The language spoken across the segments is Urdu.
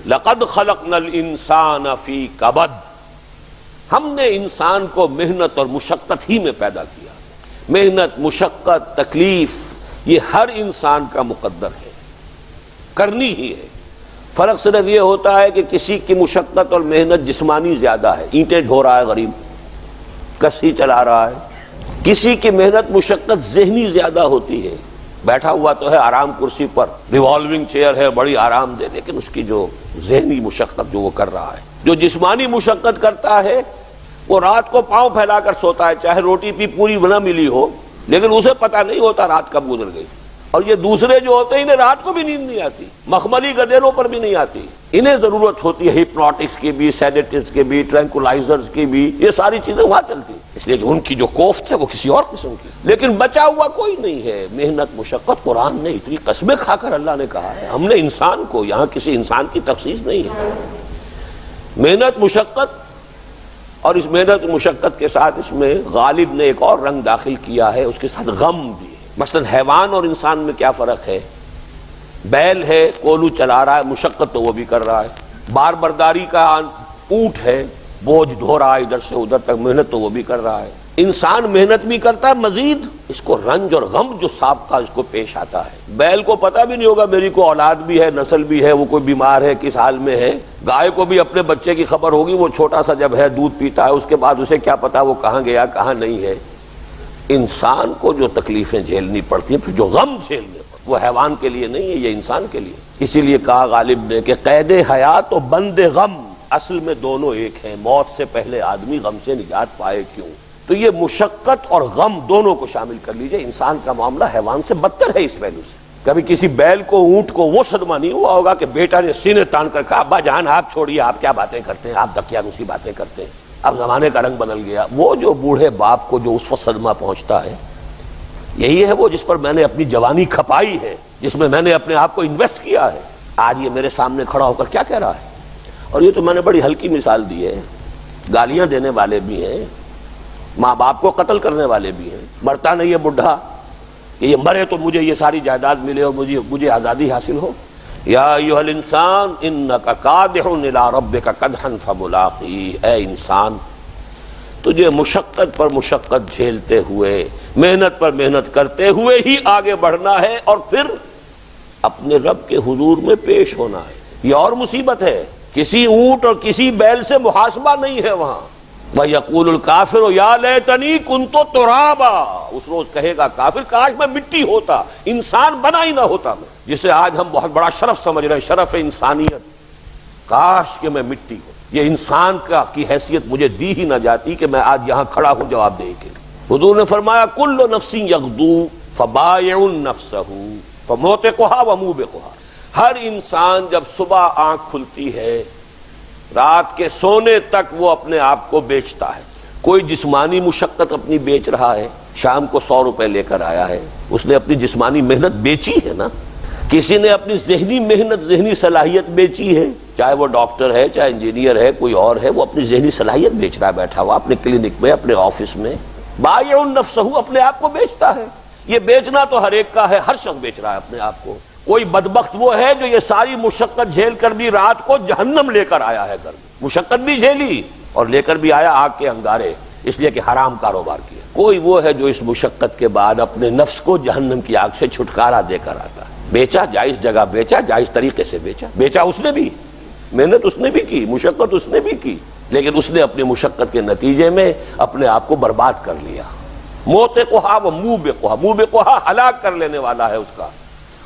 لقد خلقنا الانسان فی کبد، ہم نے انسان کو محنت اور مشقت ہی میں پیدا کیا۔ محنت، مشقت، تکلیف یہ ہر انسان کا مقدر ہے، کرنی ہی ہے۔ فرق صرف یہ ہوتا ہے کہ کسی کی مشقت اور محنت جسمانی زیادہ ہے، اینٹیں ڈھو رہا ہے غریب، کسی چلا رہا ہے۔ کسی کی محنت مشقت ذہنی زیادہ ہوتی ہے، بیٹھا ہوا تو ہے آرام کرسی پر، ریوالونگ چیئر ہے بڑی آرام دہ، لیکن اس کی جو ذہنی مشقت جو وہ کر رہا ہے۔ جو جسمانی مشقت کرتا ہے وہ رات کو پاؤں پھیلا کر سوتا ہے، چاہے روٹی بھی پوری نہ ملی ہو، لیکن اسے پتہ نہیں ہوتا رات کب گزر گئی۔ اور یہ دوسرے جو ہوتے ہیں انہیں رات کو بھی نیند نہیں آتی، مخملی گدیروں پر بھی نہیں آتی، انہیں ضرورت ہوتی ہے ہپنوٹکس کی بھی، سیڈیٹیوز کی بھی، ٹرینکولائزرز کی بھی، یہ ساری چیزیں وہاں چلتی ہیں، اس لیے کہ ان کی جو کوفت ہے وہ کسی اور قسم کی۔ لیکن بچا ہوا کوئی نہیں ہے۔ محنت، مشقت، قرآن نے اتنی قسمیں کھا کر اللہ نے کہا ہے، ہم نے انسان کو، یہاں کسی انسان کی تخصیص نہیں ہے۔ محنت، مشقت، اور اس محنت مشقت کے ساتھ اس میں غالب نے ایک اور رنگ داخل کیا ہے، اس کے ساتھ غم بھی ہے۔ مثلا حیوان اور انسان میں کیا فرق ہے؟ بیل ہے، کولو چلا رہا ہے، مشقت تو وہ بھی کر رہا ہے۔ بار برداری کا اونٹ ہے، بوجھ ڈھو رہا ہے ادھر سے ادھر تک، محنت تو وہ بھی کر رہا ہے۔ انسان محنت بھی کرتا ہے، مزید اس کو رنج اور غم جو سابقہ اس کو پیش آتا ہے۔ بیل کو پتہ بھی نہیں ہوگا میری کو اولاد بھی ہے، نسل بھی ہے، وہ کوئی بیمار ہے، کس حال میں ہے۔ گائے کو بھی اپنے بچے کی خبر ہوگی، وہ چھوٹا سا جب ہے دودھ پیتا ہے، اس کے بعد اسے کیا پتا وہ کہاں گیا کہاں نہیں ہے۔ انسان کو جو تکلیفیں جھیلنی پڑتی ہیں، پھر جو غم جھیلنے پڑتے، وہ حیوان کے لیے نہیں ہے، یہ انسان کے لیے۔ اسی لیے کہا غالب نے کہ قید حیات و بند غم، اصل میں دونوں ایک ہیں، موت سے پہلے آدمی غم سے نجات پائے کیوں؟ تو یہ مشقت اور غم دونوں کو شامل کر لیجئے۔ انسان کا معاملہ حیوان سے بدتر ہے اس پہلو سے۔ کبھی کسی بیل کو، اونٹ کو وہ صدمہ نہیں ہوا ہوگا کہ بیٹا نے سینے تان کر کہا ابا جان آپ چھوڑیے، آپ کیا باتیں کرتے ہیں، آپ دقیانوسی باتیں کرتے ہیں، اب زمانے کا رنگ بدل گیا۔ وہ جو بوڑھے باپ کو جو اس وقت صدمہ پہنچتا ہے، یہی ہے وہ جس پر میں نے اپنی جوانی کھپائی ہے، جس میں میں نے اپنے آپ کو انویسٹ کیا ہے۔ آج یہ میرے سامنے کھڑا ہو کر کیا کہہ رہا ہے؟ اور یہ تو میں نے بڑی ہلکی مثال دی ہے، گالیاں دینے والے بھی ہیں، ماں باپ کو قتل کرنے والے بھی ہیں۔ مرتا نہیں ہے بڈھا کہ یہ مرے تو مجھے یہ ساری جائیداد ملے اور مجھے آزادی حاصل ہو۔ یا ایھا الانسان انک کادح الی ربک کدحا فملاقیہ، اے انسان تجھے مشقت پر مشقت جھیلتے ہوئے، محنت پر محنت کرتے ہوئے ہی آگے بڑھنا ہے، اور پھر اپنے رب کے حضور میں پیش ہونا ہے۔ یہ اور مصیبت ہے، کسی اونٹ اور کسی بیل سے محاسبہ نہیں ہے وہاں۔ وَيَقُولُ الْكَافِرُ يَا لَيْتَنِي كُنتُ تُرَابًا، اس روز کہے گا کافر کاش میں مٹی ہوتا، انسان بنا ہی نہ ہوتا میں، جسے آج ہم بہت بڑا شرف سمجھ رہے ہیں، شرف انسانیت۔ کاش کہ میں مٹی ہوں، یہ انسان کی حیثیت مجھے دی ہی نہ جاتی کہ میں آج یہاں کھڑا ہوں جواب دے کے۔ حضور نے فرمایا كُلُّ نَفْسٍ يَغْدُو فَبَائِعٌ نَفْسَهُ فَمُوتِقُهَا وَمُوبِقُهَا، ہر انسان جب صبح آنکھ کھلتی ہے، رات کے سونے تک وہ اپنے آپ کو بیچتا ہے۔ کوئی جسمانی مشقت اپنی بیچ رہا ہے، شام کو 100 روپے لے کر آیا ہے، اس نے اپنی جسمانی محنت بیچی ہے نا۔ کسی نے اپنی ذہنی محنت، ذہنی صلاحیت بیچی ہے، چاہے وہ ڈاکٹر ہے، چاہے انجینئر ہے، کوئی اور ہے، وہ اپنی ذہنی صلاحیت بیچ رہا ہے بیٹھا ہوا اپنے کلینک میں، اپنے آفس میں۔ بائع نفسہ، اپنے آپ کو بیچتا ہے۔ یہ بیچنا تو ہر ایک کا ہے، ہر شخص بیچ رہا ہے اپنے آپ کو۔ کوئی بدبخت وہ ہے جو یہ ساری مشقت جھیل کر بھی رات کو جہنم لے کر آیا ہے گھر میں، مشقت بھی جھیلی اور لے کر بھی آیا آگ کے انگارے، اس لیے کہ حرام کاروبار کیا۔ کوئی وہ ہے جو اس مشقت کے بعد اپنے نفس کو جہنم کی آگ سے چھٹکارا دے کر آتا ہے۔ بیچا، جائز جگہ بیچا، جائز طریقے سے بیچا، بیچا اس نے بھی، محنت اس نے بھی کی، مشقت اس نے بھی کی، لیکن اس نے اپنی مشقت کے نتیجے میں اپنے آپ کو برباد کر لیا۔ موتقھا و موبقھا، موبقھا ہلاک کر لینے والا ہے اس کا،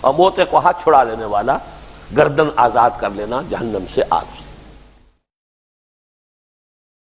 اور موتقھا چھڑا لینے والا، گردن آزاد کر لینا جہنم سے، آگ سے۔